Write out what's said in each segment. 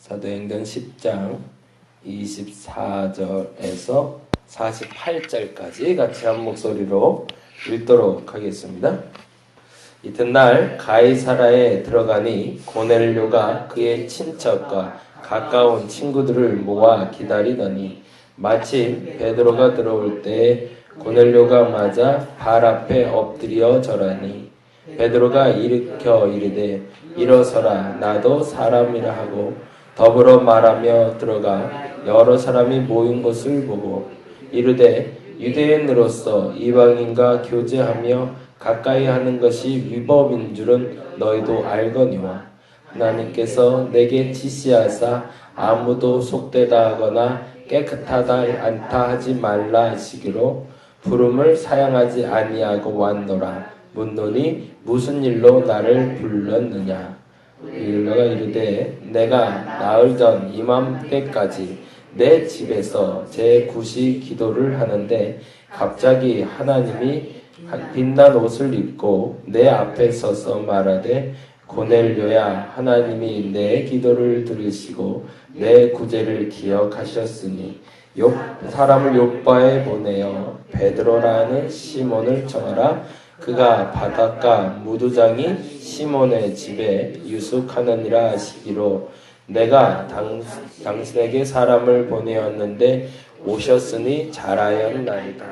사도행전 10장 24절에서 48절까지 같이 한 목소리로 읽도록 하겠습니다. 이튿날 가이사라에 들어가니 고넬료가 그의 친척과 가까운 친구들을 모아 기다리더니 마침 베드로가 들어올 때에 고넬료가 맞아 발 앞에 엎드려 절하니 베드로가 일으켜 이르되 일어서라 나도 사람이라 하고 더불어 말하며 들어가 여러 사람이 모인 것을 보고 이르되 유대인으로서 이방인과 교제하며 가까이 하는 것이 위법인 줄은 너희도 알거니와 하나님께서 내게 지시하사 아무도 속되다 하거나 깨끗하다 않다 하지 말라 하시기로 부름을 사양하지 아니하고 왔노라. 묻노니 무슨 일로 나를 불렀느냐. 율로가 이르되 내가 나흘 전 이맘때까지 내 집에서 제9시 기도를 하는데 갑자기 하나님이 빛난 옷을 입고 내 앞에 서서 말하되 고넬료야 하나님이 내 기도를 들으시고 내 구제를 기억하셨으니 사람을 요빠에 보내어 베드로라는 시몬을 청하라. 그가 바닷가 무두장이 시몬의 집에 유숙하느니라 하시기로 내가 당신에게 사람을 보내었는데 오셨으니 잘하였나이다.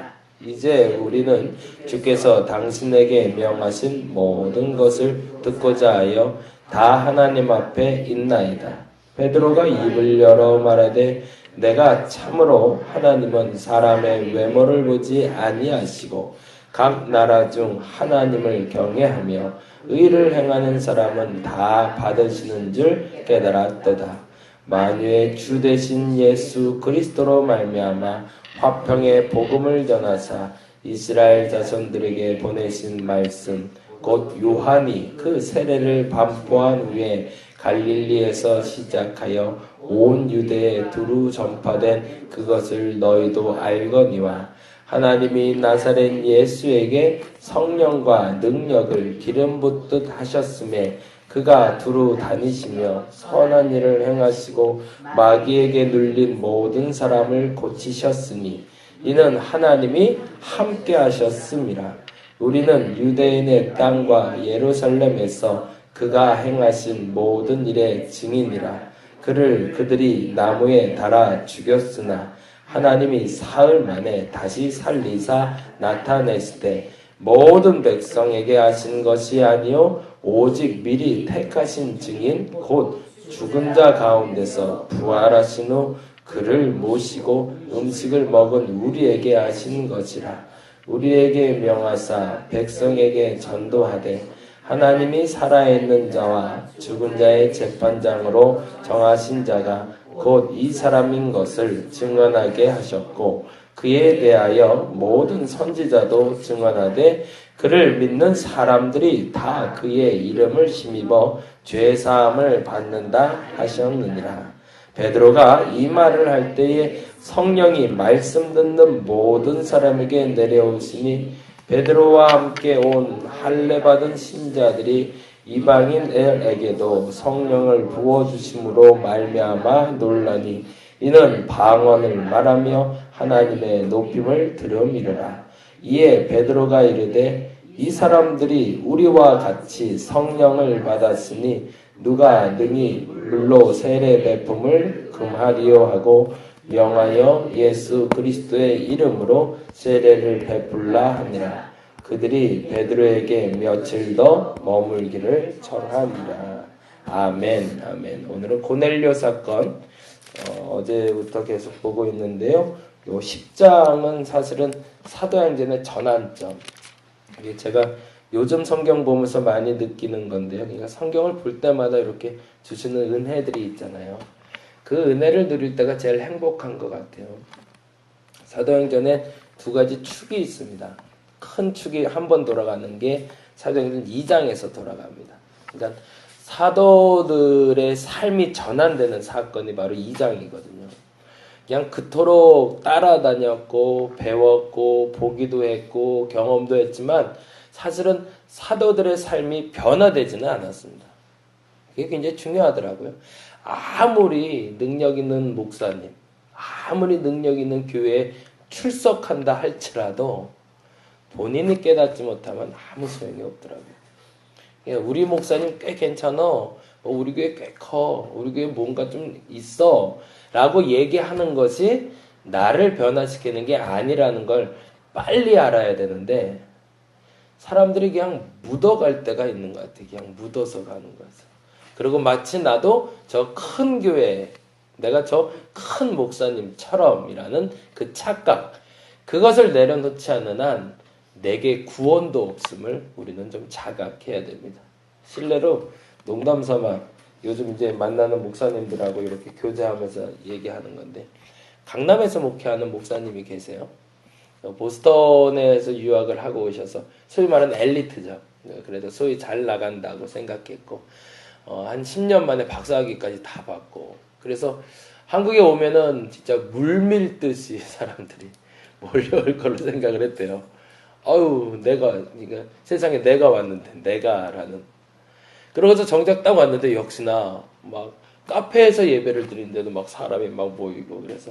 이제 우리는 주께서 당신에게 명하신 모든 것을 듣고자 하여 다 하나님 앞에 있나이다. 베드로가 입을 열어 말하되 내가 참으로 하나님은 사람의 외모를 보지 아니하시고 각 나라 중 하나님을 경외하며 의를 행하는 사람은 다 받으시는 줄 깨달았도다. 만유의 주 되신 예수 그리스도로 말미암아 화평의 복음을 전하사 이스라엘 자손들에게 보내신 말씀 곧 요한이 그 세례를 반포한 후에 갈릴리에서 시작하여 온 유대에 두루 전파된 그것을 너희도 알거니와 하나님이 나사렛 예수에게 성령과 능력을 기름 붓듯 하셨음에 그가 두루 다니시며 선한 일을 행하시고 마귀에게 눌린 모든 사람을 고치셨으니 이는 하나님이 함께 하셨음이라. 우리는 유대인의 땅과 예루살렘에서 그가 행하신 모든 일의 증인이라. 그를 그들이 나무에 달아 죽였으나 하나님이 사흘 만에 다시 살리사 나타내시되 모든 백성에게 하신 것이 아니요 오직 미리 택하신 증인 곧 죽은 자 가운데서 부활하신 후 그를 모시고 음식을 먹은 우리에게 하신 것이라. 우리에게 명하사 백성에게 전도하되 하나님이 살아있는 자와 죽은 자의 재판장으로 정하신 자가 곧 이 사람인 것을 증언하게 하셨고 그에 대하여 모든 선지자도 증언하되 그를 믿는 사람들이 다 그의 이름을 힘입어 죄사함을 받는다 하셨느니라. 베드로가 이 말을 할 때에 성령이 말씀 듣는 모든 사람에게 내려오시니 베드로와 함께 온 할례 받은 신자들이 이방인에게도 성령을 부어주심으로 말미암아 놀라니 이는 방언을 말하며 하나님의 높임을 들음이르라. 이에 베드로가 이르되 이 사람들이 우리와 같이 성령을 받았으니 누가 능히 물로 세례 베품을 금하리요 하고 명하여 예수 그리스도의 이름으로 세례를 베풀라 하니라. 그들이 베드로에게 며칠 더 머물기를 청하니라. 아멘, 아멘. 오늘은 고넬료 사건 어제부터 계속 보고 있는데요. 요 10장은 사실은 사도행전의 전환점. 이게 제가 요즘 성경 보면서 많이 느끼는 건데요. 그러니까 성경을 볼 때마다 이렇게 주시는 은혜들이 있잖아요. 그 은혜를 누릴 때가 제일 행복한 것 같아요. 사도행전에 두 가지 축이 있습니다. 큰 축이 한 번 돌아가는 게 사도행전 2장에서 돌아갑니다. 그러니까 사도들의 삶이 전환되는 사건이 바로 2장이거든요. 그냥 그토록 따라다녔고 배웠고 보기도 했고 경험도 했지만 사실은 사도들의 삶이 변화되지는 않았습니다. 그게 굉장히 중요하더라고요. 아무리 능력 있는 목사님, 아무리 능력 있는 교회에 출석한다 할지라도 본인이 깨닫지 못하면 아무 소용이 없더라고요. 우리 목사님 꽤 괜찮아. 우리 교회 꽤 커. 우리 교회 뭔가 좀 있어. 라고 얘기하는 것이 나를 변화시키는 게 아니라는 걸 빨리 알아야 되는데 사람들이 그냥 묻어갈 때가 있는 것 같아. 그냥 묻어서 가는 거죠. 그리고 마치 나도 저 큰 교회, 내가 저 큰 목사님처럼이라는 그 착각, 그것을 내려놓지 않는 한 내게 구원도 없음을 우리는 좀 자각해야 됩니다. 실례로 농담 삼아 요즘 이제 만나는 목사님들하고 이렇게 교제하면서 얘기하는 건데, 강남에서 목회하는 목사님이 계세요. 보스턴에서 유학을 하고 오셔서 소위 말하는 엘리트죠. 그래도 소위 잘 나간다고 생각했고 한 10년 만에 박사학위까지 다 받고, 그래서 한국에 오면은 진짜 물밀듯이 사람들이 몰려올 걸로 생각을 했대요. 아유, 그러니까 세상에 내가 왔는데, 내가라는. 그러고서 정작 딱 왔는데 역시나 막 카페에서 예배를 드리는데도 막 사람이 막 모이고, 그래서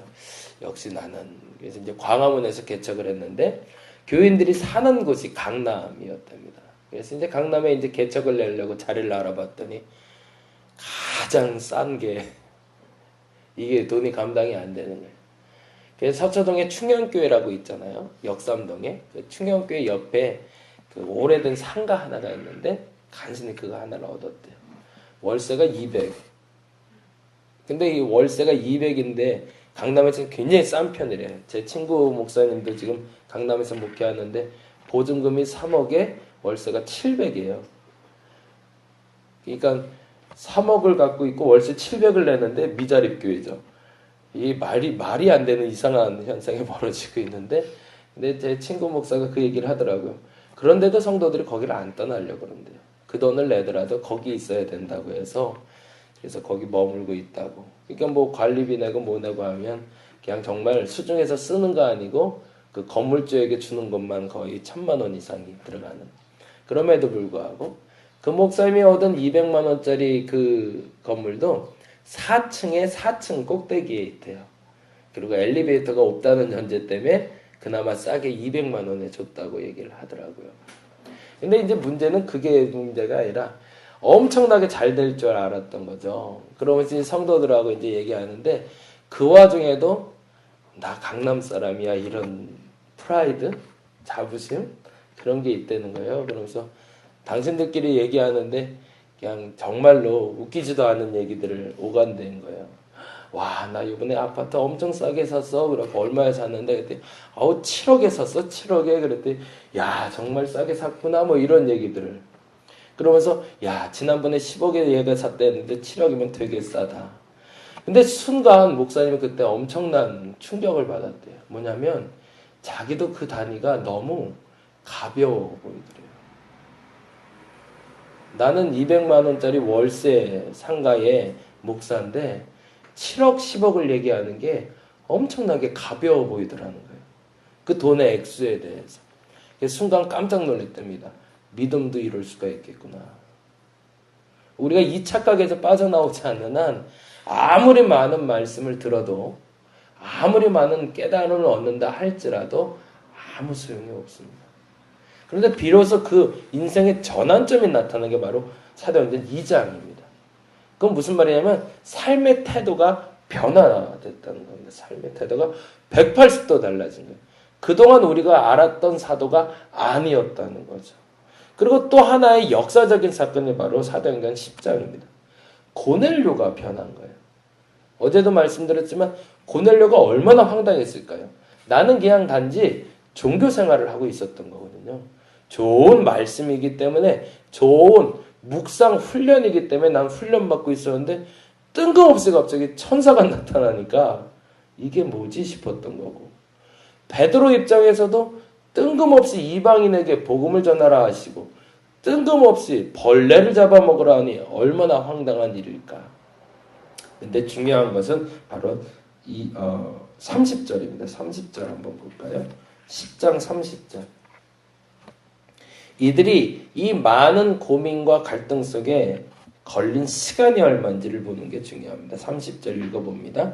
역시 나는, 그래서 이제 광화문에서 개척을 했는데 교인들이 사는 곳이 강남이었답니다. 그래서 이제 강남에 이제 개척을 내려고 자리를 알아봤더니 가장 싼 게 이게 돈이 감당이 안 되는 거예요. 그래서 서초동에 충현교회라고 있잖아요. 역삼동에 그 충현교회 옆에 그 오래된 상가 하나가 있는데 간신히 그거 하나를 얻었대요. 월세가 200. 근데 이 월세가 200인데 강남에서 굉장히 싼 편이래요. 제 친구 목사님도 지금 강남에서 목회하는데 보증금이 3억에 월세가 700이에요. 그러니까 3억을 갖고 있고 월세 700을 내는데 미자립 교회죠. 이 말이 안 되는 이상한 현상이 벌어지고 있는데, 근데 제 친구 목사가 그 얘기를 하더라고요. 그런데도 성도들이 거기를 안 떠나려고 그런대요. 그 돈을 내더라도 거기 있어야 된다고 해서, 그래서 거기 머물고 있다고. 그러니까 뭐 관리비 내고 뭐 내고 하면 그냥 정말 수중에서 쓰는 거 아니고 그 건물주에게 주는 것만 거의 1,000만 원 이상이 들어가는. 그럼에도 불구하고 그 목사님이 얻은 200만 원짜리 그 건물도 4층에 4층 꼭대기에 있대요. 그리고 엘리베이터가 없다는 전제 때문에 그나마 싸게 200만 원에 줬다고 얘기를 하더라고요. 근데 이제 문제는 그게 문제가 아니라 엄청나게 잘 될 줄 알았던 거죠. 그러면서 성도들하고 이제 얘기하는데 그 와중에도 나 강남 사람이야 이런 프라이드, 자부심 그런 게 있다는 거예요. 그러면서 당신들끼리 얘기하는데 그냥 정말로 웃기지도 않은 얘기들을 오간된 거예요. 와, 나 이번에 아파트 엄청 싸게 샀어. 그래서 얼마에 샀는데 그때 7억에 샀어. 7억에. 그랬더니 야, 정말 싸게 샀구나. 뭐 이런 얘기들을. 그러면서 야, 지난번에 10억에 얘가 샀대는데 7억이면 되게 싸다. 근데 순간 목사님이 그때 엄청난 충격을 받았대요. 뭐냐면 자기도 그 단위가 너무 가벼워 보이더래요. 나는 200만 원짜리 월세 상가의 목사인데 7억, 10억을 얘기하는 게 엄청나게 가벼워 보이더라는 거예요. 그 돈의 액수에 대해서. 순간 깜짝 놀랐답니다. 믿음도 이럴 수가 있겠구나. 우리가 이 착각에서 빠져나오지 않는 한 아무리 많은 말씀을 들어도 아무리 많은 깨달음을 얻는다 할지라도 아무 소용이 없습니다. 그런데 비로소 그 인생의 전환점이 나타나는 게 바로 사도행전 2장입니다. 그건 무슨 말이냐면 삶의 태도가 변화됐다는 겁니다. 삶의 태도가 180도 달라진 거예요. 그동안 우리가 알았던 사도가 아니었다는 거죠. 그리고 또 하나의 역사적인 사건이 바로 사도행전 10장입니다. 고넬료가 변한 거예요. 어제도 말씀드렸지만 고넬료가 얼마나 황당했을까요? 나는 그냥 단지 종교 생활을 하고 있었던 거거든요. 좋은 말씀이기 때문에, 좋은 묵상 훈련이기 때문에 난 훈련받고 있었는데 뜬금없이 갑자기 천사가 나타나니까 이게 뭐지 싶었던 거고, 베드로 입장에서도 뜬금없이 이방인에게 복음을 전하라 하시고 뜬금없이 벌레를 잡아먹으라 하니 얼마나 황당한 일일까. 근데 중요한 것은 바로 이 30절입니다. 30절 한번 볼까요? 10장 30절. 이들이 이 많은 고민과 갈등 속에 걸린 시간이 얼마인지를 보는 게 중요합니다. 30절 읽어봅니다.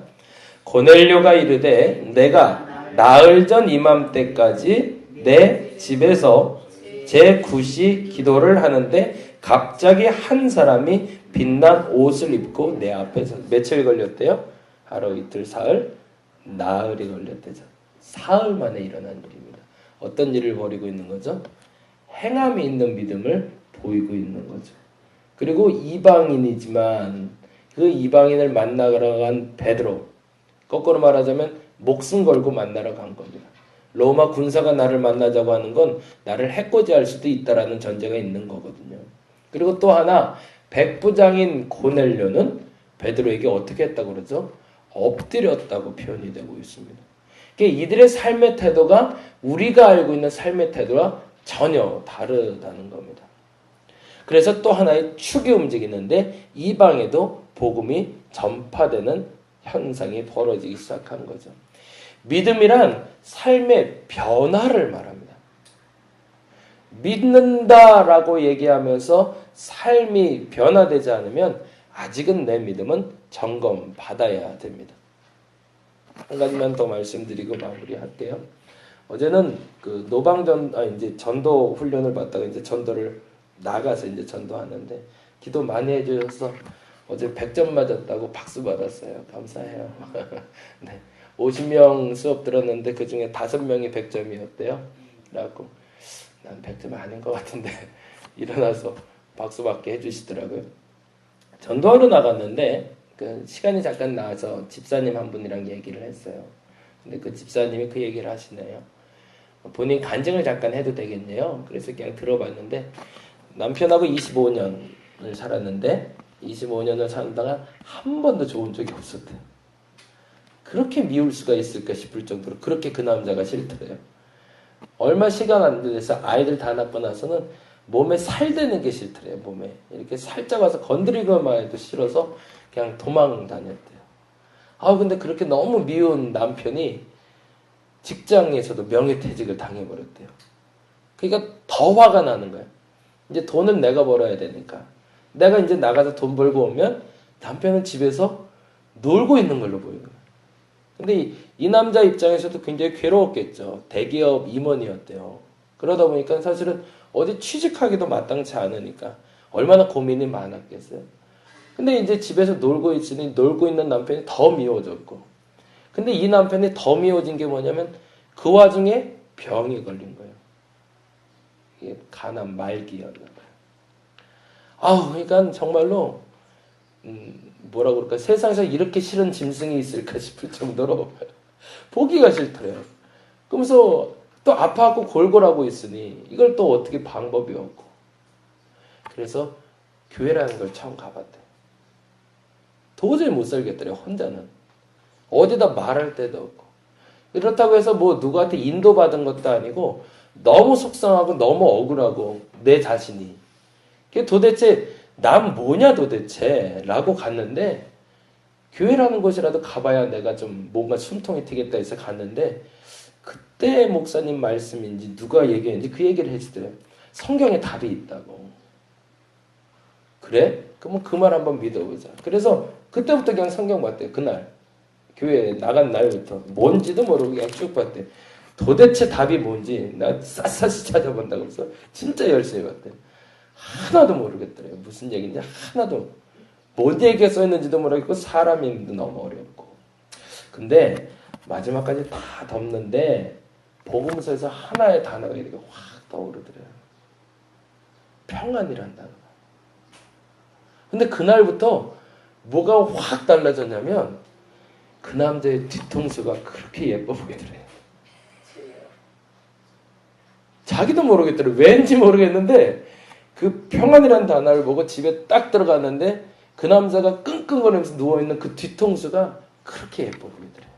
고넬료가 이르되 내가 나흘 전 이맘때까지 내 집에서 제9시 기도를 하는데 갑자기 한 사람이 빛난 옷을 입고 내 앞에서 며칠 걸렸대요? 하루 이틀 사흘 나흘이 걸렸대죠. 사흘 만에 일어난 일입니다. 어떤 일을 벌이고 있는 거죠? 행함이 있는 믿음을 보이고 있는 거죠. 그리고 이방인이지만 그 이방인을 만나러 간 베드로, 거꾸로 말하자면 목숨 걸고 만나러 간 겁니다. 로마 군사가 나를 만나자고 하는 건 나를 해코지할 수도 있다라는 전제가 있는 거거든요. 그리고 또 하나 백부장인 고넬료는 베드로에게 어떻게 했다고 그러죠? 엎드렸다고 표현이 되고 있습니다. 그러니까 이들의 삶의 태도가 우리가 알고 있는 삶의 태도와 전혀 다르다는 겁니다. 그래서 또 하나의 축이 움직이는데 이방에도 복음이 전파되는 현상이 벌어지기 시작한 거죠. 믿음이란 삶의 변화를 말합니다. 믿는다라고 얘기하면서 삶이 변화되지 않으면 아직은 내 믿음은 점검받아야 됩니다. 한 가지만 더 말씀드리고 마무리할게요. 어제는 그 이제 전도 훈련을 받다가 이제 전도를 나가서 이제 전도하는데 기도 많이 해주셔서 어제 100점 맞았다고 박수 받았어요. 감사해요. 네. 50명 수업 들었는데 그 중에 5명이 100점이었대요. 그래갖고 난 100점 아닌 것 같은데 일어나서 박수 받게 해주시더라고요. 전도하러 나갔는데 그 시간이 잠깐 나와서 집사님 한 분이랑 얘기를 했어요. 근데 그 집사님이 그 얘기를 하시네요. 본인 간증을 잠깐 해도 되겠네요. 그래서 그냥 들어봤는데 남편하고 25년을 살았는데 25년을 살다가 한 번도 좋은 적이 없었대요. 그렇게 미울 수가 있을까 싶을 정도로 그렇게 그 남자가 싫더래요. 얼마 시간 안 돼서 아이들 다 낳고 나서는 몸에 살대는 게 싫더래요. 몸에 이렇게 살짝 와서 건드리기만 해도 싫어서 그냥 도망 다녔대요. 근데 그렇게 너무 미운 남편이 직장에서도 명예퇴직을 당해버렸대요. 그러니까 더 화가 나는 거예요. 이제 돈은 내가 벌어야 되니까 내가 이제 나가서 돈 벌고 오면 남편은 집에서 놀고 있는 걸로 보이는 거예요. 근데 이 남자 입장에서도 굉장히 괴로웠겠죠. 대기업 임원이었대요. 그러다 보니까 사실은 어디 취직하기도 마땅치 않으니까 얼마나 고민이 많았겠어요. 근데 이제 집에서 놀고 있으니 놀고 있는 남편이 더 미워졌고, 근데 이 남편이 더 미워진 게 뭐냐면 그 와중에 병이 걸린 거예요. 이게 간암 말기였나 봐요. 그러니까 정말로 뭐라고 그럴까, 세상에서 이렇게 싫은 짐승이 있을까 싶을 정도로 보기가 싫더래요. 그러면서 또 아파하고 골골하고 있으니 이걸 또 어떻게 방법이 없고, 그래서 교회라는 걸 처음 가봤대요. 도저히 못 살겠더래요. 혼자는 어디다 말할 데도 없고. 그렇다고 해서 뭐 누구한테 인도받은 것도 아니고 너무 속상하고 너무 억울하고 내 자신이 도대체 난 뭐냐 도대체 라고 갔는데, 교회라는 곳이라도 가봐야 내가 좀 뭔가 숨통이 트겠다 해서 갔는데, 그때 목사님 말씀인지 누가 얘기했는지 그 얘기를 해주더래요. 성경에 답이 있다고. 그래? 그러면 그 말 한번 믿어보자. 그래서 그때부터 그냥 성경 봤대요. 그날 교회 나간 날부터 뭔지도 모르고 그냥 쭉 봤대요. 도대체 답이 뭔지 나 샅샅이 찾아본다고 해서 진짜 열심히 봤대요. 하나도 모르겠더래요. 무슨 얘기인지 하나도. 뭔 얘기가 써있는지도 모르겠고 사람 이름도 너무 어렵고. 근데 마지막까지 다 덮는데 복음서에서 하나의 단어가 이렇게 확 떠오르더래요. 평안이란 단어. 근데 그날부터 뭐가 확 달라졌냐면 그 남자의 뒤통수가 그렇게 예뻐 보이더래요. 자기도 모르겠더래요. 왠지 모르겠는데 그 평안이라는 단어를 보고 집에 딱 들어갔는데 그 남자가 끙끙거리면서 누워있는 그 뒤통수가 그렇게 예뻐 보이더래요.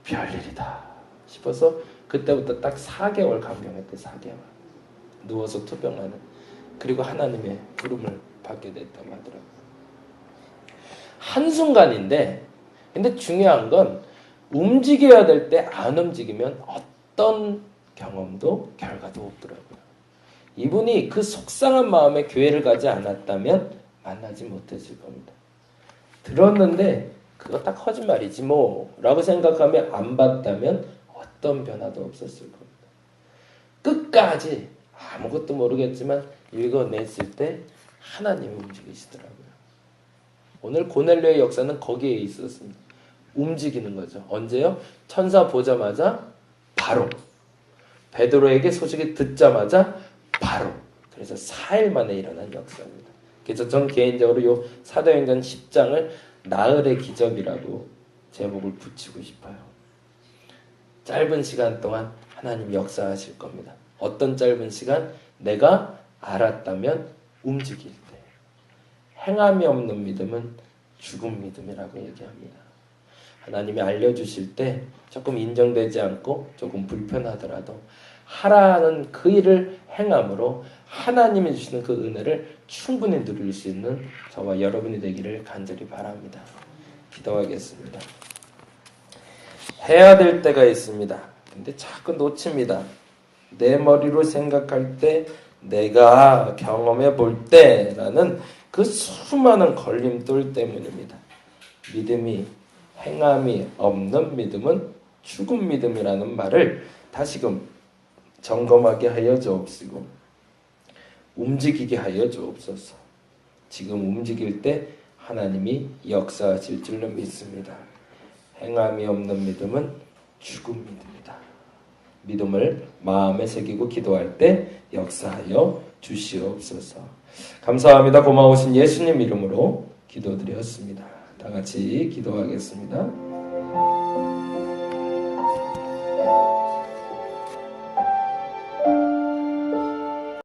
별일이다 싶어서 그때부터 딱 4개월 감경했대. 4개월 누워서 투병하는, 그리고 하나님의 부름을 받게 됐다고 하더라고요. 한순간인데, 근데 중요한 건 움직여야 될 때 안 움직이면 어떤 경험도 결과도 없더라고요. 이분이 그 속상한 마음에 교회를 가지 않았다면 만나지 못했을 겁니다. 들었는데 그거 딱 거짓말이지 뭐 라고 생각하며 안 봤다면 어떤 변화도 없었을 겁니다. 끝까지 아무것도 모르겠지만 읽어냈을 때 하나님이 움직이시더라고요. 오늘 고넬료의 역사는 거기에 있었습니다. 움직이는 거죠. 언제요? 천사 보자마자 바로, 베드로에게 소식이 듣자마자 바로. 그래서 4일 만에 일어난 역사입니다. 그래서 전 개인적으로 요 사도행전 10장을 나흘의 기적이라고 제목을 붙이고 싶어요. 짧은 시간 동안 하나님 역사하실 겁니다. 어떤 짧은 시간? 내가 알았다면 움직일 때. 행함이 없는 믿음은 죽은 믿음이라고 얘기합니다. 하나님이 알려주실 때 조금 인정되지 않고 조금 불편하더라도 하라는 그 일을 행함으로 하나님이 주시는 그 은혜를 충분히 누릴 수 있는 저와 여러분이 되기를 간절히 바랍니다. 기도하겠습니다. 해야 될 때가 있습니다. 근데 자꾸 놓칩니다. 내 머리로 생각할 때, 내가 경험해 볼 때라는 그 수많은 걸림돌 때문입니다. 믿음이, 행함이 없는 믿음은 죽은 믿음이라는 말을 다시금 점검하게 하여 주옵시고 움직이게 하여 주옵소서. 지금 움직일 때 하나님이 역사하실 줄로 믿습니다. 행함이 없는 믿음은 죽은 믿음이다. 믿음을 마음에 새기고 기도할 때 역사하여 주시옵소서. 감사합니다. 고마우신 예수님 이름으로 기도드렸습니다. 다 같이 기도하겠습니다.